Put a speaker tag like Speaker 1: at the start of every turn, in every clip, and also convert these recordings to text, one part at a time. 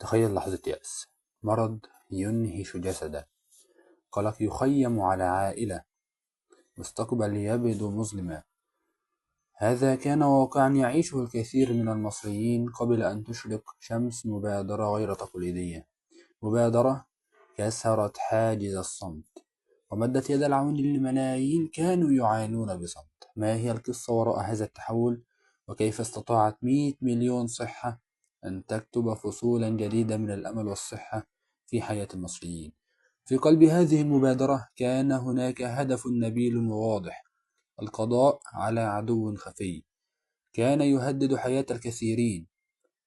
Speaker 1: تخيل لحظة يأس، مرض ينهش جسده، قلق يخيم على عائلة، مستقبل يبدو مظلما. هذا كان واقعا يعيشه الكثير من المصريين قبل أن تشرق شمس مبادرة غير تقليدية، مبادرة كسرت حاجز الصمت ومدت يد العون لملايين كانوا يعانون بصمت. ما هي القصة وراء هذا التحول؟ وكيف استطاعت 100 مليون صحة أن تكتب فصولا جديدة من الأمل والصحة في حياة المصريين؟ في قلب هذه المبادرة كان هناك هدف نبيل وواضح: القضاء على عدو خفي كان يهدد حياة الكثيرين،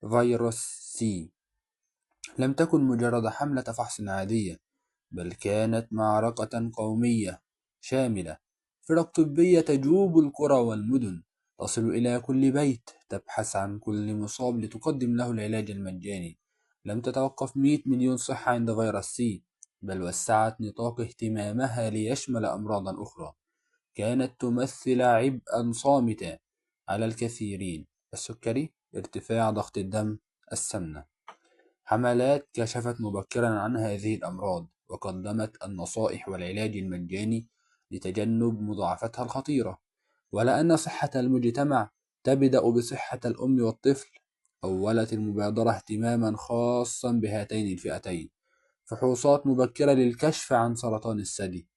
Speaker 1: فيروس سي. لم تكن مجرد حملة فحص عادية، بل كانت معركة قومية شاملة. فرق طبية تجوب القرى والمدن، تصل إلى كل بيت، تبحث عن كل مصاب لتقدم له العلاج المجاني. لم تتوقف 100 مليون صحة عند فيروس سي، بل وسعت نطاق اهتمامها ليشمل أمراضا أخرى كانت تمثل عبئا صامتا على الكثيرين: السكري، ارتفاع ضغط الدم، السمنة. حملات كشفت مبكرا عن هذه الأمراض وقدمت النصائح والعلاج المجاني لتجنب مضاعفتها الخطيرة. ولأن صحة المجتمع تبدأ بصحة الأم والطفل، أولت المبادرة اهتماما خاصا بهاتين الفئتين: فحوصات مبكرة للكشف عن سرطان الثدي،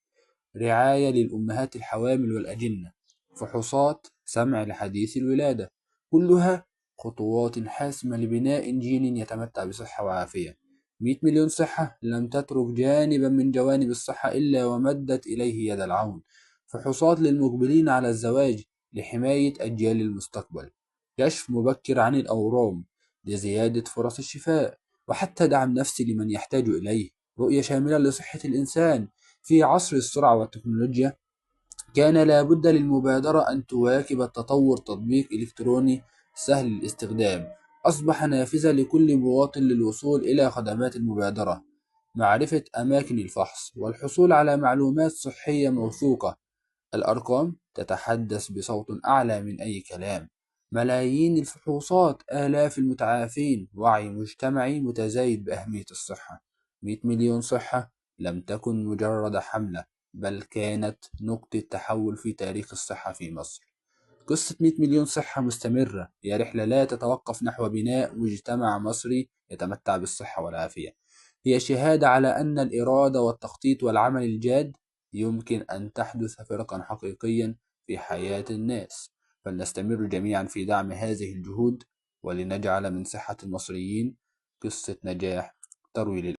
Speaker 1: رعاية للأمهات الحوامل والأجنة، فحوصات سمع لحديث الولادة، كلها خطوات حاسمة لبناء جيل يتمتع بصحة وعافية. 100 مليون صحة لم تترك جانبا من جوانب الصحة إلا ومدت إليه يد العون: فحوصات للمقبلين على الزواج لحماية أجيال المستقبل، كشف مبكر عن الأورام لزيادة فرص الشفاء، وحتى دعم نفسي لمن يحتاج إليه، رؤية شاملة لصحة الإنسان. في عصر السرعة والتكنولوجيا كان لا بد للمبادرة أن تواكب التطور. تطبيق إلكتروني سهل الاستخدام أصبح نافذة لكل مواطن للوصول إلى خدمات المبادرة، معرفة أماكن الفحص، والحصول على معلومات صحية موثوقة. الأرقام تتحدث بصوت أعلى من أي كلام: ملايين الفحوصات، آلاف المتعافين، وعي مجتمعي متزايد بأهمية الصحة. 100 مليون صحة لم تكن مجرد حملة، بل كانت نقطة تحول في تاريخ الصحة في مصر. قصة 100 مليون صحة مستمرة، هي رحلة لا تتوقف نحو بناء مجتمع مصري يتمتع بالصحة والعافية. هي شهادة على أن الإرادة والتخطيط والعمل الجاد يمكن أن تحدث فرقا حقيقيا في حياة الناس. فلنستمر جميعا في دعم هذه الجهود، ولنجعل من صحة المصريين قصة نجاح تروي